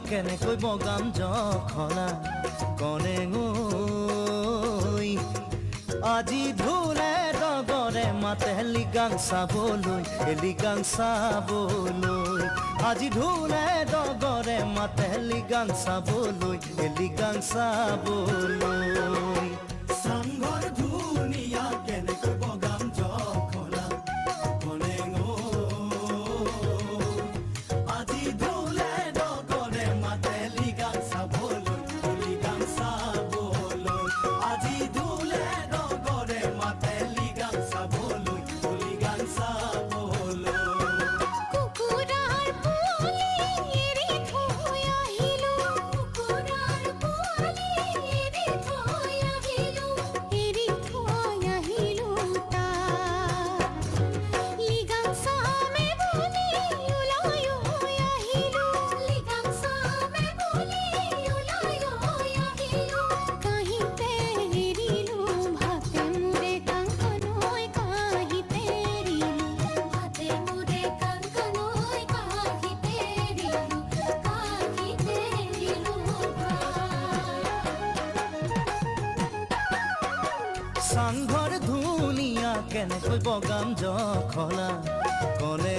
কেনেকৈ বগাম জখলা কনে ঐ আজি ঢোলে ডগৰে মাতে লিগাং চাবলৈ আজি ঢোলে ডগৰে মাতে লিগাং চাবলৈ চাংঘৰ ধুনীয়া কেনেকৈ বগাম জখলা কনে আজি ঢোলে ডগৰে মাতে লিগাং চাবলৈ আজি ঢোলে ডগৰে মাতে লিগাং চাবলৈ কুকুৰাৰ পোৱালি এৰি থৈ আহিলোঁ কুকুৰাৰ পোৱালি এৰি থৈ আহিলোঁ তাক লিগাং চামে বুলি ওলাই আহিলোঁ লিগাং চামে বুলি ওলাই আহিলোঁ কাহিতে এৰিলোঁ ভাতে মোৰে কাংকনৈ কাহিতে এৰিলোঁ ভাতে মোৰে কাংকনৈ কাহিতে এৰিলোঁ চাংঘৰ ধুনীয়া কেনেকৈ বগাম জখলা কনে